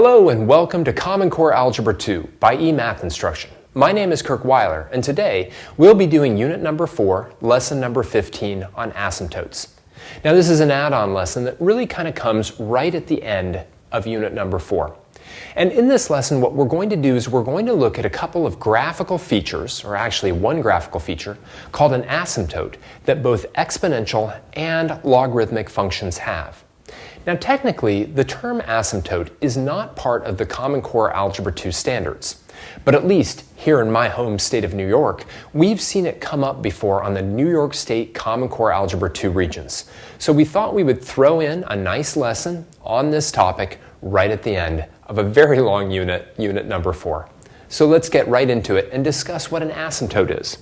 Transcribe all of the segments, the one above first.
Hello and welcome to Common Core Algebra 2 by eMathInstruction. My name is Kirk Weiler, and today we'll be doing unit number 4, lesson number 15 on asymptotes. Now this is an add-on lesson that really kind of comes right at the end of unit number 4. And in this lesson what we're going to do is we're going to look at a couple of graphical features, or actually one graphical feature, called an asymptote that both exponential and logarithmic functions have. Now technically, the term asymptote is not part of the Common Core Algebra 2 standards, but at least here in my home state of New York, we've seen it come up before on the New York State Common Core Algebra 2 regions. So we thought we would throw in a nice lesson on this topic right at the end of a very long unit, unit number 4. So let's get right into it and discuss what an asymptote is.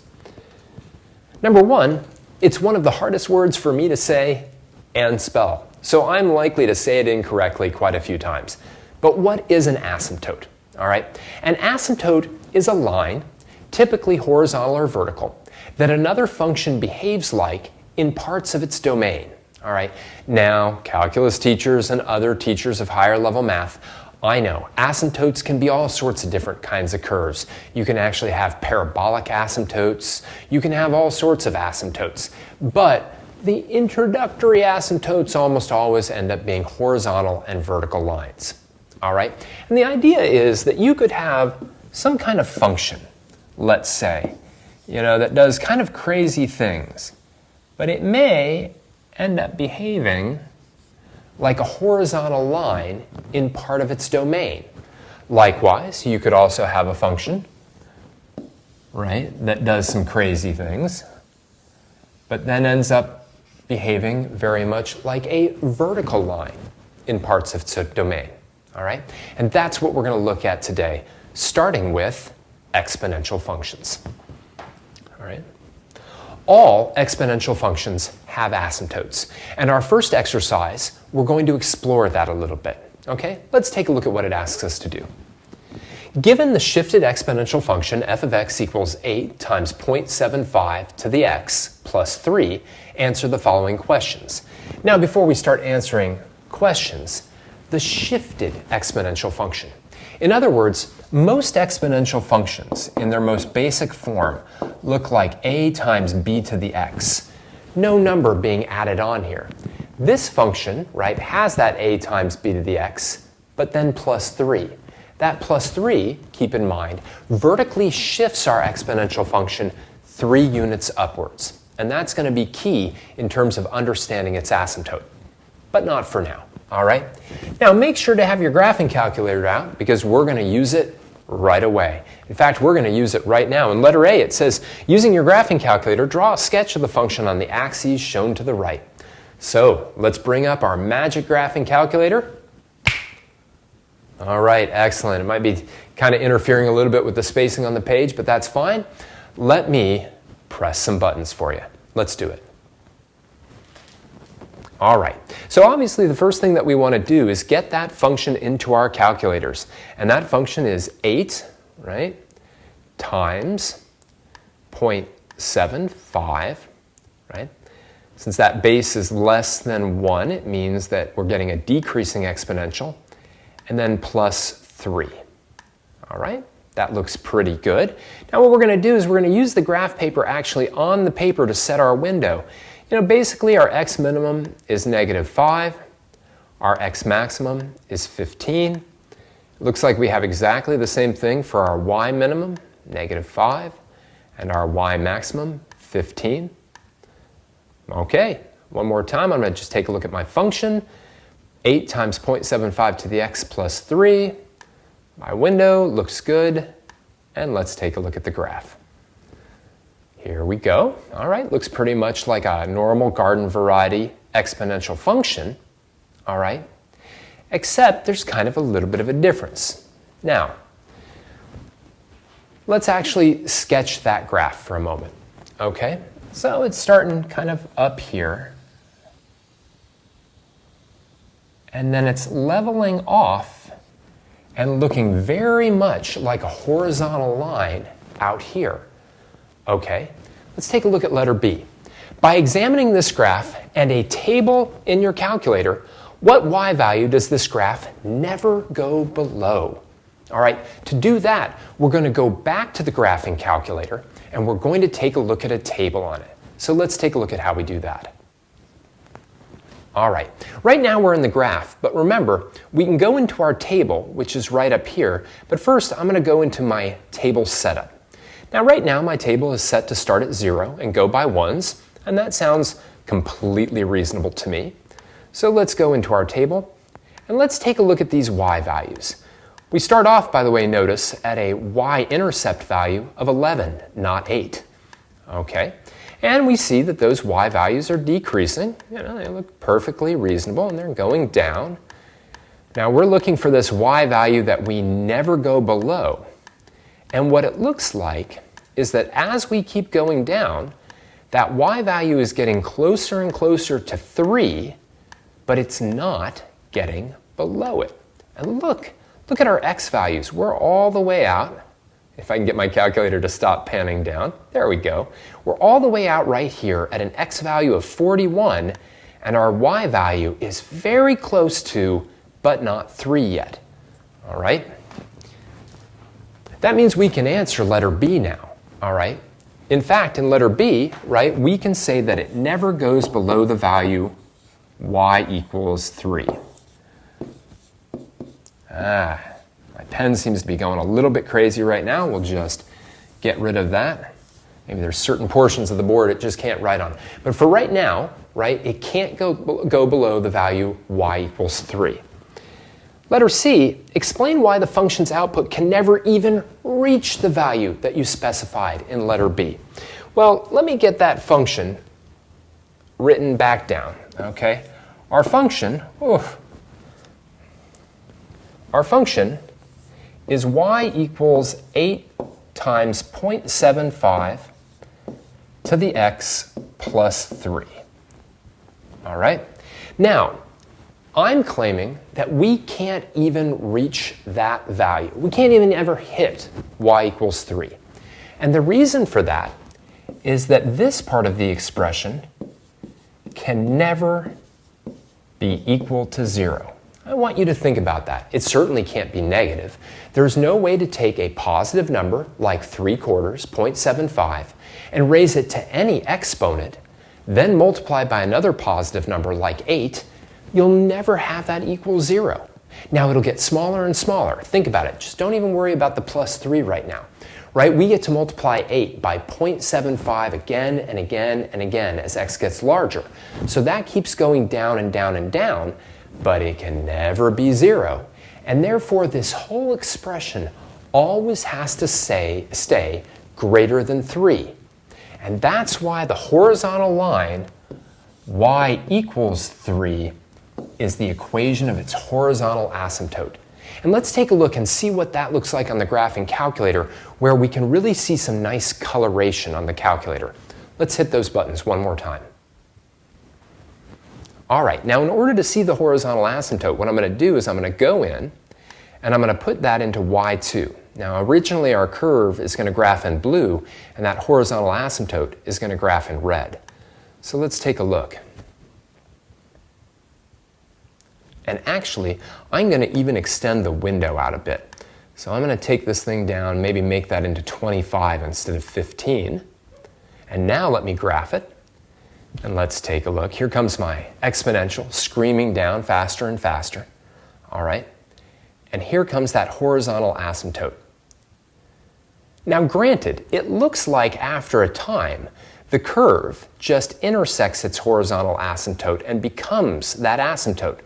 Number one, it's one of the hardest words for me to say and spell. So I'm likely to say it incorrectly quite a few times. But what is an asymptote? All right. An asymptote is a line, typically horizontal or vertical, that another function behaves like in parts of its domain. All right. Now, calculus teachers and other teachers of higher level math, I know asymptotes can be all sorts of different kinds of curves. You can actually have parabolic asymptotes. You can have all sorts of asymptotes. But the introductory asymptotes almost always end up being horizontal and vertical lines. All right? And the idea is that you could have some kind of function, let's say, that does kind of crazy things, but it may end up behaving like a horizontal line in part of its domain. Likewise, you could also have a function, right, that does some crazy things, but then ends up behaving very much like a vertical line in parts of its domain. All right? And that's what we're going to look at today, starting with exponential functions. All right? All exponential functions have asymptotes. And our first exercise, we're going to explore that a little bit. Okay? Let's take a look at what it asks us to do. Given the shifted exponential function f of x equals 8 times 0.75 to the x plus 3, answer the following questions. Now, before we start answering questions, the shifted exponential function. In other words, most exponential functions in their most basic form look like a times b to the x. No number being added on here. This function, right, has that a times b to the x, but then plus 3. That plus 3, keep in mind, vertically shifts our exponential function 3 units upwards. And that's going to be key in terms of understanding its asymptote. But not for now, all right? Now make sure to have your graphing calculator out because we're going to use it right away. In fact, we're going to use it right now. In letter A, it says, using your graphing calculator, draw a sketch of the function on the axes shown to the right. So let's bring up our magic graphing calculator. All right, excellent. It might be kind of interfering a little bit with the spacing on the page, but that's fine. Let me press some buttons for you. Let's do it. All right, so obviously the first thing that we want to do is get that function into our calculators. And that function is 8, right, times 0.75, right? Since that base is less than 1, it means that we're getting a decreasing exponential. And then plus 3. All right, that looks pretty good. Now what we're going to do is we're going to use the graph paper actually on the paper to set our window. Basically our x minimum is -5. Our x maximum is 15. It looks like we have exactly the same thing for our y minimum, -5, and our y maximum, 15. Okay, one more time, I'm going to just take a look at my function. 8 times 0.75 to the x plus 3. My window looks good. And let's take a look at the graph. Here we go. All right, looks pretty much like a normal garden variety exponential function. All right, except there's kind of a little bit of a difference. Now, let's actually sketch that graph for a moment. Okay, so it's starting kind of up here. And then it's leveling off and looking very much like a horizontal line out here. Okay, let's take a look at letter B. By examining this graph and a table in your calculator, What y value does this graph never go below? All right, to do that, we're going to go back to the graphing calculator and we're going to take a look at a table on it. So let's take a look at how we do that. All right, right now we're in the graph, but remember, we can go into our table, which is right up here, but first I'm going to go into my table setup. Now right now my table is set to start at 0 and go by ones, and that sounds completely reasonable to me. So let's go into our table and let's take a look at these y values. We start off, by the way, notice, at a y-intercept value of 11, not 8. Okay, and we see that those y values are decreasing. You know, they look perfectly reasonable and they're going down. Now we're looking for this y value that we never go below. And what it looks like is that as we keep going down, that y value is getting closer and closer to 3, but it's not getting below it. And look at our x values. We're all the way out. If I can get my calculator to stop panning down. There we go. We're all the way out right here at an x value of 41, and our y value is very close to, but not 3 yet. All right? That means we can answer letter B now. All right? In fact, in letter B, right, we can say that it never goes below the value y equals 3. My pen seems to be going a little bit crazy right now. We'll just get rid of that. Maybe there's certain portions of the board it just can't write on. But for right now, right, it can't go below the value y equals 3. Letter C, explain why the function's output can never even reach the value that you specified in letter B. Well, let me get that function written back down, okay? Our function is y equals 8 times 0.75 to the x plus 3. All right? Now, I'm claiming that we can't even reach that value. We can't even ever hit y equals 3. And the reason for that is that this part of the expression can never be equal to 0. I want you to think about that. It certainly can't be negative. There's no way to take a positive number like 3/4, 0.75, and raise it to any exponent, then multiply by another positive number like 8. You'll never have that equal 0. Now it'll get smaller and smaller. Think about it. Just don't even worry about the plus 3 right now. Right? We get to multiply 8 by 0.75 again and again and again as x gets larger. So that keeps going down and down and down, but it can never be 0. And therefore, this whole expression always has to stay greater than 3. And that's why the horizontal line, y equals 3, is the equation of its horizontal asymptote. And let's take a look and see what that looks like on the graphing calculator, where we can really see some nice coloration on the calculator. Let's hit those buttons one more time. All right, now in order to see the horizontal asymptote, what I'm going to do is I'm going to go in and I'm going to put that into y2. Now originally our curve is going to graph in blue and that horizontal asymptote is going to graph in red. So let's take a look. And actually, I'm going to even extend the window out a bit. So I'm going to take this thing down, maybe make that into 25 instead of 15. And now let me graph it. And let's take a look. Here comes my exponential screaming down faster and faster. All right. And here comes that horizontal asymptote. Now granted, it looks like after a time, the curve just intersects its horizontal asymptote and becomes that asymptote.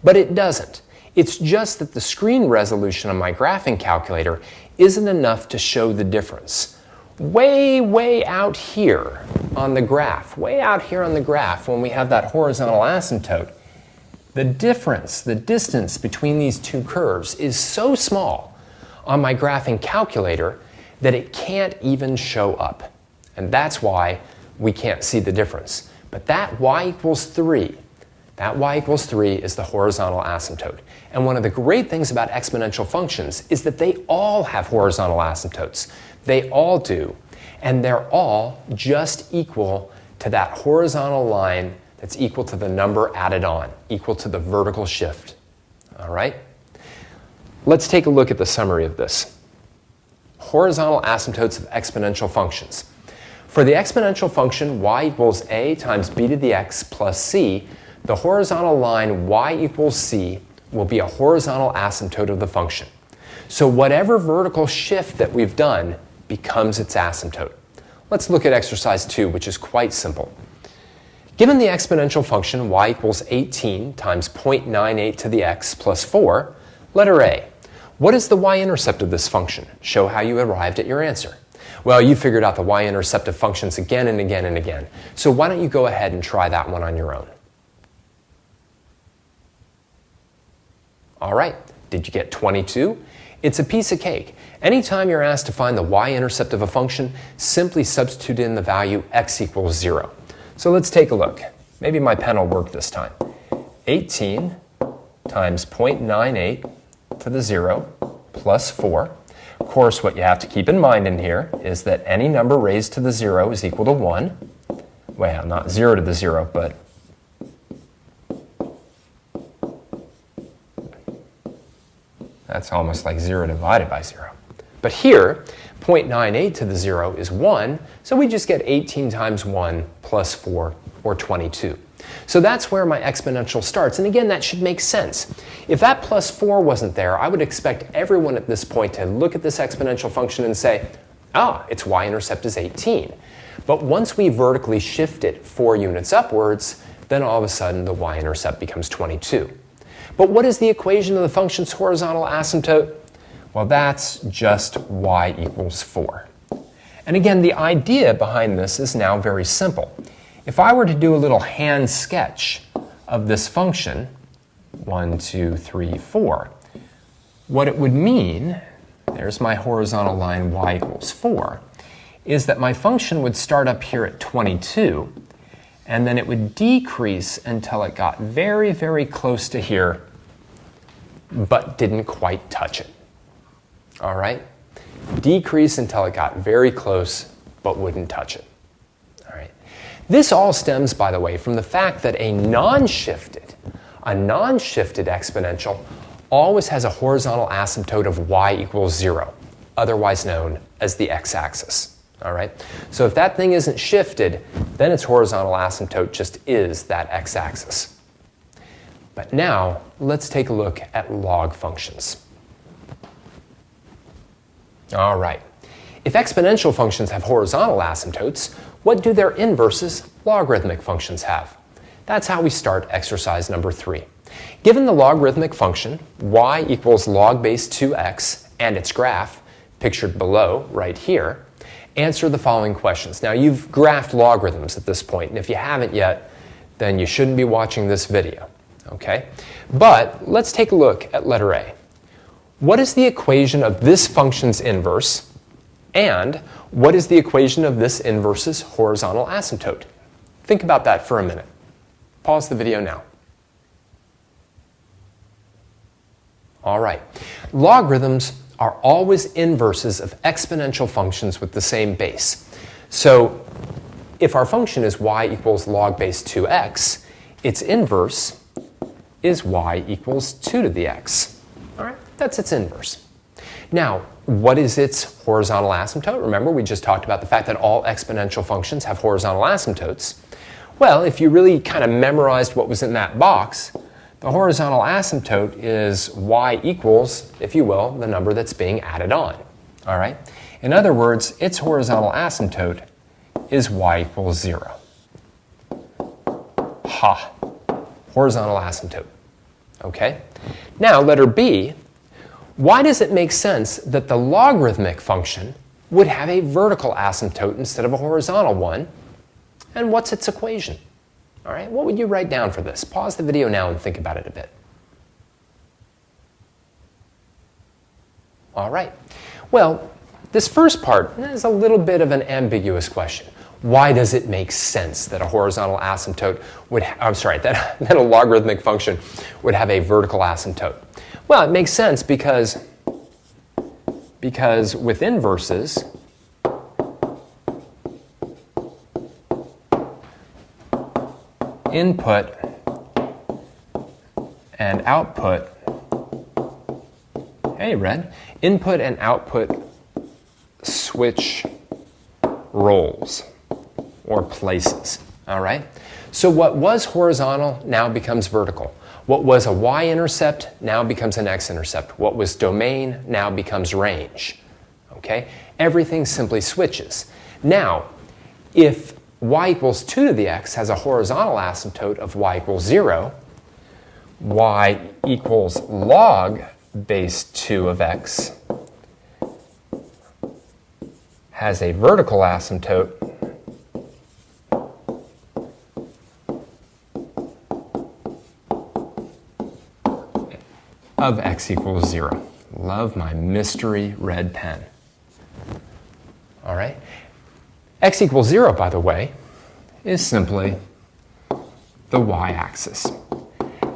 But it doesn't. It's just that the screen resolution on my graphing calculator isn't enough to show the difference. Way out here on the graph, when we have that horizontal asymptote, the difference, the distance between these two curves is so small on my graphing calculator that it can't even show up. And that's why we can't see the difference. But that y equals 3, that y equals 3 is the horizontal asymptote. And one of the great things about exponential functions is that they all have horizontal asymptotes. They all do. And they're all just equal to that horizontal line that's equal to the number added on, equal to the vertical shift. All right? Let's take a look at the summary of this. Horizontal asymptotes of exponential functions. For the exponential function y equals a times b to the x plus c, the horizontal line y equals c will be a horizontal asymptote of the function. So whatever vertical shift that we've done becomes its asymptote. Let's look at exercise 2, which is quite simple. Given the exponential function y equals 18 times 0.98 to the x plus 4, letter A. What is the y-intercept of this function? Show how you arrived at your answer. Well, you figured out the y-intercept of functions again and again and again. So why don't you go ahead and try that one on your own? All right, did you get 22? It's a piece of cake. Anytime you're asked to find the y-intercept of a function, simply substitute in the value x equals 0. So let's take a look. Maybe my pen will work this time. 18 times 0.98 to the 0 plus 4. Of course, what you have to keep in mind in here is that any number raised to the 0 is equal to 1. Well, not 0 to the 0, but that's almost like 0 divided by 0. But here, 0.98 to the 0 is 1, so we just get 18 times 1 plus 4, or 22. So that's where my exponential starts. And again, that should make sense. If that plus 4 wasn't there, I would expect everyone at this point to look at this exponential function and say, ah, its y-intercept is 18. But once we vertically shift it 4 units upwards, then all of a sudden the y-intercept becomes 22. But what is the equation of the function's horizontal asymptote? Well, that's just y equals 4. And again, the idea behind this is now very simple. If I were to do a little hand sketch of this function, 1, 2, 3, 4, what it would mean, there's my horizontal line y equals 4, is that my function would start up here at 22, and then it would decrease until it got very, very close to here, but didn't quite touch it. All right? Decrease until it got very close, but wouldn't touch it. All right? This all stems, by the way, from the fact that a non-shifted exponential always has a horizontal asymptote of y equals 0, otherwise known as the x-axis. All right? So if that thing isn't shifted, then its horizontal asymptote just is that x-axis. But now, let's take a look at log functions. All right. If exponential functions have horizontal asymptotes, what do their inverses, logarithmic functions, have? That's how we start exercise number 3. Given the logarithmic function, y equals log base 2x and its graph, pictured below right here, answer the following questions. Now, you've graphed logarithms at this point, and if you haven't yet, then you shouldn't be watching this video. Okay? But let's take a look at letter A. What is the equation of this function's inverse, and what is the equation of this inverse's horizontal asymptote? Think about that for a minute. Pause the video now. All right. Logarithms are always inverses of exponential functions with the same base. So if our function is y equals log base 2x, its inverse is y equals 2 to the x. All right, that's its inverse. Now, what is its horizontal asymptote? Remember, we just talked about the fact that all exponential functions have horizontal asymptotes. Well, if you really kind of memorized what was in that box, the horizontal asymptote is y equals, if you will, the number that's being added on. All right? In other words, its horizontal asymptote is y equals 0. Ha! Horizontal asymptote. Okay? Now, letter B, why does it make sense that the logarithmic function would have a vertical asymptote instead of a horizontal one? And what's its equation? All right, what would you write down for this? Pause the video now and think about it a bit. All right. Well, this first part is a little bit of an ambiguous question. Why does it make sense that a horizontal asymptote would, that a logarithmic function would have a vertical asymptote? Well, it makes sense because with inverses, input and output, hey Red, input and output switch roles or places, all right? So what was horizontal now becomes vertical. What was a y-intercept now becomes an x-intercept. What was domain now becomes range, okay? Everything simply switches. Now, if y equals 2 to the x has a horizontal asymptote of y equals 0, y equals log base 2 of x has a vertical asymptote of x equals 0. Love my mystery red pen. All right? X equals 0, by the way, is simply the y-axis.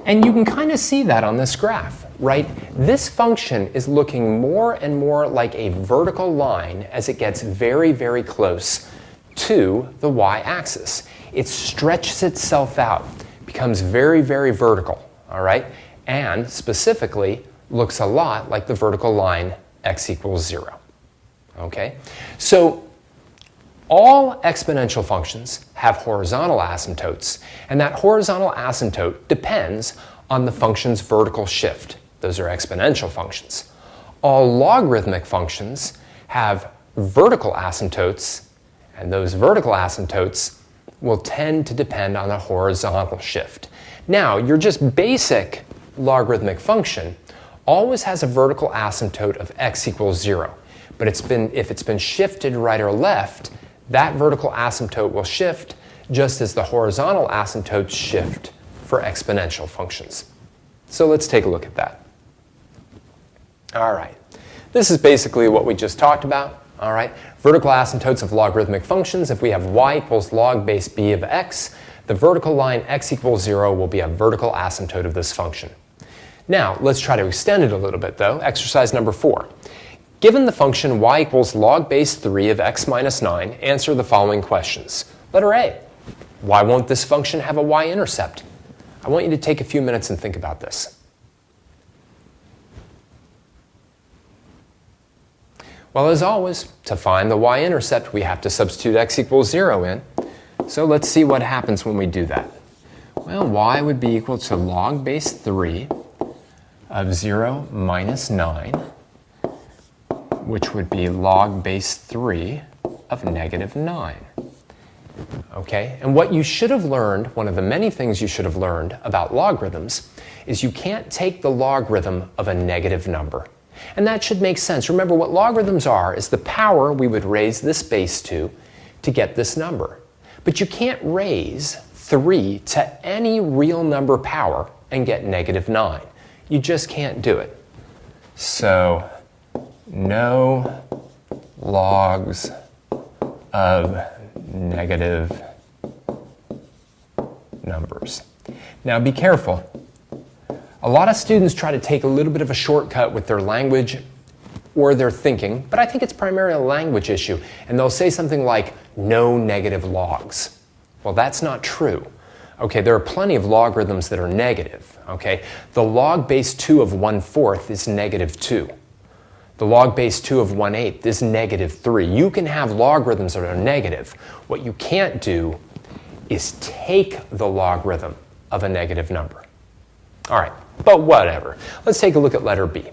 And you can kind of see that on this graph, right? This function is looking more and more like a vertical line as it gets very, very close to the y-axis. It stretches itself out, becomes very, very vertical, all right? And specifically looks a lot like the vertical line x equals 0, okay? So all exponential functions have horizontal asymptotes, and that horizontal asymptote depends on the function's vertical shift. Those are exponential functions. All logarithmic functions have vertical asymptotes, and those vertical asymptotes will tend to depend on a horizontal shift. Now, your just basic logarithmic function always has a vertical asymptote of x equals 0, but if it's been shifted right or left, that vertical asymptote will shift just as the horizontal asymptotes shift for exponential functions. So let's take a look at that. All right. This is basically what we just talked about. All right. Vertical asymptotes of logarithmic functions. If we have y equals log base b of x, the vertical line x equals 0 will be a vertical asymptote of this function. Now, let's try to extend it a little bit, though. Exercise number 4. Given the function y equals log base 3 of x minus 9, answer the following questions. Letter A, why won't this function have a y-intercept? I want you to take a few minutes and think about this. Well, as always, to find the y-intercept, we have to substitute x equals 0 in. So let's see what happens when we do that. Well, y would be equal to log base 3 of 0 minus 9, which would be log base 3 of negative 9. Okay, and what you should have learned, one of the many things you should have learned about logarithms, is you can't take the logarithm of a negative number. And that should make sense. Remember, what logarithms are is the power we would raise this base to get this number. But you can't raise 3 to any real number power and get negative 9. You just can't do it. So, no logs of negative numbers. Now be careful. A lot of students try to take a little bit of a shortcut with their language or their thinking, but I think it's primarily a language issue, and they'll say something like, no negative logs. Well, that's not true. Okay, there are plenty of logarithms that are negative. Okay, the log base 2 of 1/4 is negative 2. The log base 2 of 1/8 is negative 3. You can have logarithms that are negative. What you can't do is take the logarithm of a negative number. All right, but whatever. Let's take a look at letter B.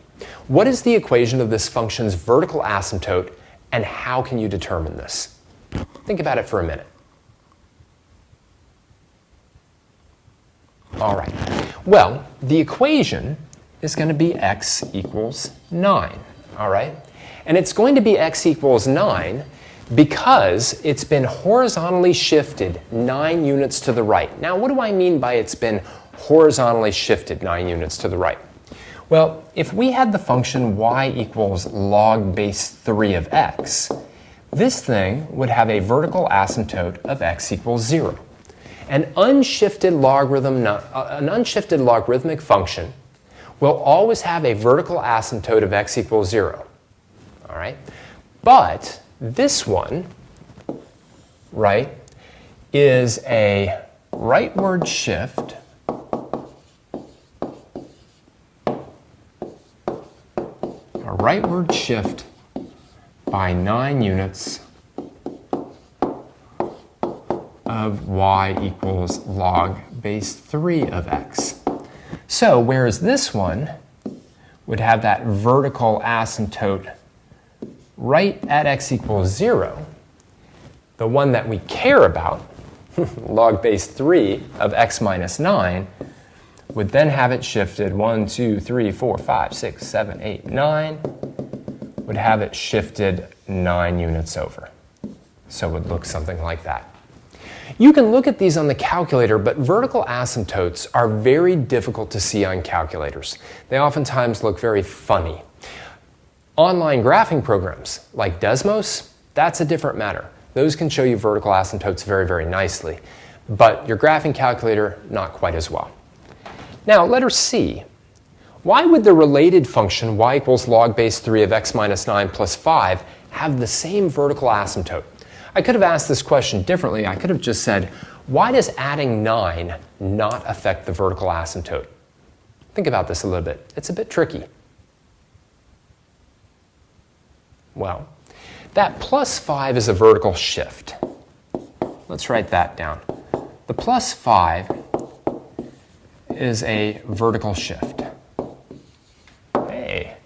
What is the equation of this function's vertical asymptote, and how can you determine this? Think about it for a minute. All right. Well, the equation is going to be x equals 9. All right? And it's going to be x equals 9 because it's been horizontally shifted 9 units to the right. Now, what do I mean by it's been horizontally shifted 9 units to the right? Well, if we had the function y equals log base 3 of x, this thing would have a vertical asymptote of x equals 0. An unshifted logarithmic function will always have a vertical asymptote of x equals 0. All right? But this one, right, is a rightward shift by 9 units of y equals log base 3 of x. So whereas this one would have that vertical asymptote right at x equals 0, the one that we care about, log base 3 of x minus 9, would then have it shifted 1, 2, 3, 4, 5, 6, 7, 8, 9, would have it shifted 9 units over. So it would look something like that. You can look at these on the calculator, but vertical asymptotes are very difficult to see on calculators. They oftentimes look very funny. Online graphing programs like Desmos, that's a different matter. Those can show you vertical asymptotes very, very nicely, but your graphing calculator, not quite as well. Now, letter C. Why would the related function y equals log base 3 of x minus 9 plus 5 have the same vertical asymptote? I could have asked this question differently. I could have just said, why does adding 9 not affect the vertical asymptote? Think about this a little bit. It's a bit tricky. Well, that plus 5 is a vertical shift. Let's write that down. The plus 5 is a vertical shift. Hey,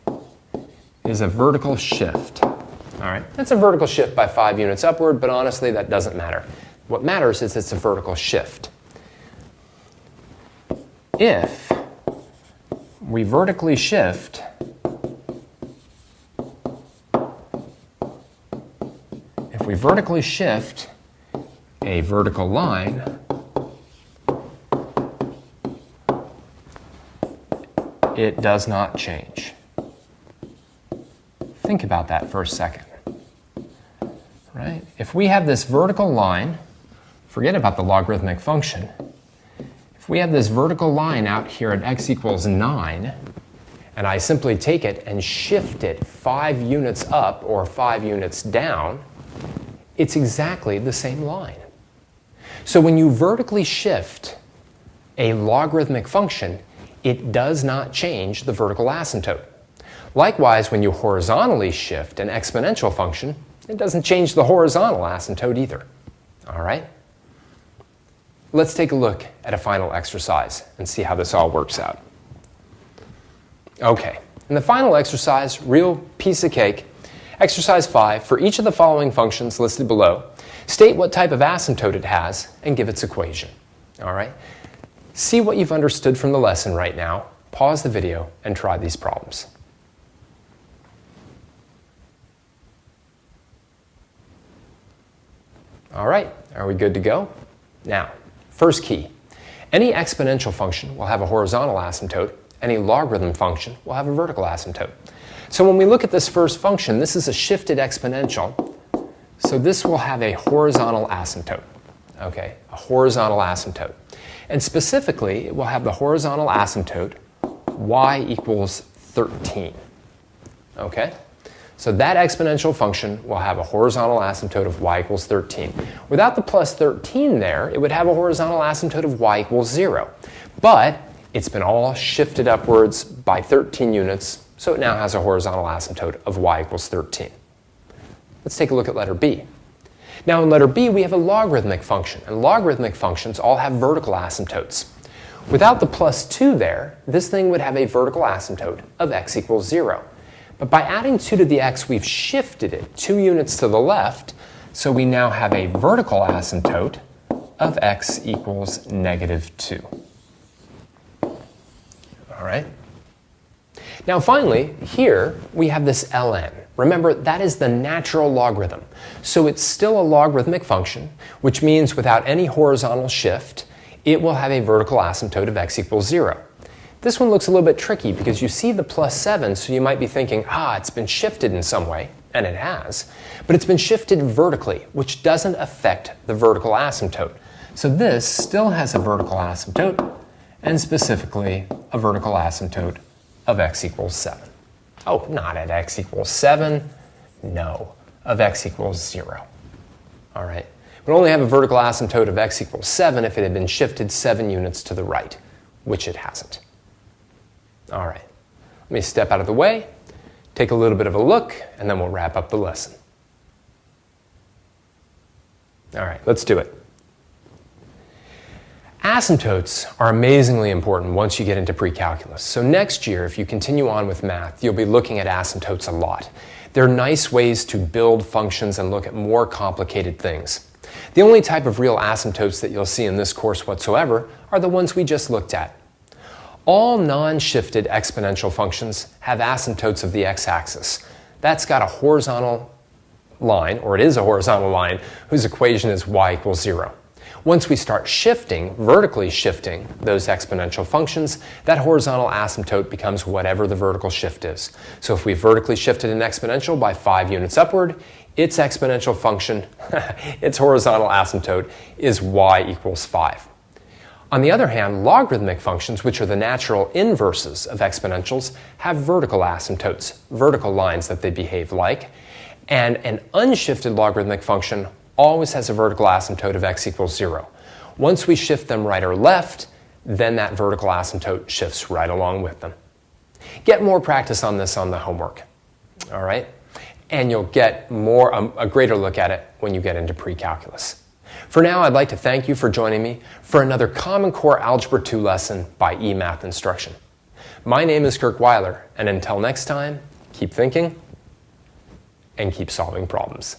is a vertical shift. All right, that's a vertical shift by 5 units upward, but honestly, that doesn't matter. What matters is it's a vertical shift. If we vertically shift a vertical line, it does not change. Think about that for a second. Right? If we have this vertical line, forget about the logarithmic function. If we have this vertical line out here at x equals 9, and I simply take it and shift it 5 units up or 5 units down, it's exactly the same line. So when you vertically shift a logarithmic function, it does not change the vertical asymptote. Likewise, when you horizontally shift an exponential function, it doesn't change the horizontal asymptote either. All right? Let's take a look at a final exercise and see how this all works out. Okay, in the final exercise, real piece of cake, exercise 5, for each of the following functions listed below, state what type of asymptote it has and give its equation. All right? See what you've understood from the lesson right now, pause the video, and try these problems. All right, are we good to go? Now, first key. Any exponential function will have a horizontal asymptote. Any logarithm function will have a vertical asymptote. So when we look at this first function, this is a shifted exponential. So this will have a horizontal asymptote. Okay, a horizontal asymptote. And specifically, it will have the horizontal asymptote y equals 13. Okay? So that exponential function will have a horizontal asymptote of y equals 13. Without the plus 13 there, it would have a horizontal asymptote of y equals 0. But it's been all shifted upwards by 13 units, so it now has a horizontal asymptote of y equals 13. Let's take a look at letter B. Now in letter B, we have a logarithmic function, and logarithmic functions all have vertical asymptotes. Without the plus 2 there, this thing would have a vertical asymptote of x equals 0. But by adding 2 to the x, we've shifted it 2 units to the left, so we now have a vertical asymptote of x equals negative 2. All right? Now finally, here we have this ln. Remember, that is the natural logarithm. So it's still a logarithmic function, which means without any horizontal shift, it will have a vertical asymptote of x equals 0. This one looks a little bit tricky because you see the plus 7, so you might be thinking, it's been shifted in some way, and it has. But it's been shifted vertically, which doesn't affect the vertical asymptote. So this still has a vertical asymptote, and specifically a vertical asymptote of x equals 7. Oh, not at x equals 7. No, of x equals 0. All right. would only have a vertical asymptote of x equals 7 if it had been shifted 7 units to the right, which it hasn't. All right, let me step out of the way, take a little bit of a look, and then we'll wrap up the lesson. All right, let's do it. Asymptotes are amazingly important once you get into pre-calculus. So next year, if you continue on with math, you'll be looking at asymptotes a lot. They're nice ways to build functions and look at more complicated things. The only type of real asymptotes that you'll see in this course whatsoever are the ones we just looked at. All non-shifted exponential functions have asymptotes of the x-axis. That's got a horizontal line, or it is a horizontal line, whose equation is y equals 0. Once we start shifting, vertically shifting those exponential functions, that horizontal asymptote becomes whatever the vertical shift is. So if we vertically shifted an exponential by 5 units upward, its exponential function, its horizontal asymptote, is y equals 5. On the other hand, logarithmic functions, which are the natural inverses of exponentials, have vertical asymptotes, vertical lines that they behave like, and an unshifted logarithmic function always has a vertical asymptote of x equals 0. Once we shift them right or left, then that vertical asymptote shifts right along with them. Get more practice on this on the homework, all right? And you'll get a greater look at it when you get into pre-calculus. For now, I'd like to thank you for joining me for another Common Core Algebra 2 lesson by eMathInstruction. My name is Kirk Weiler, and until next time, keep thinking and keep solving problems.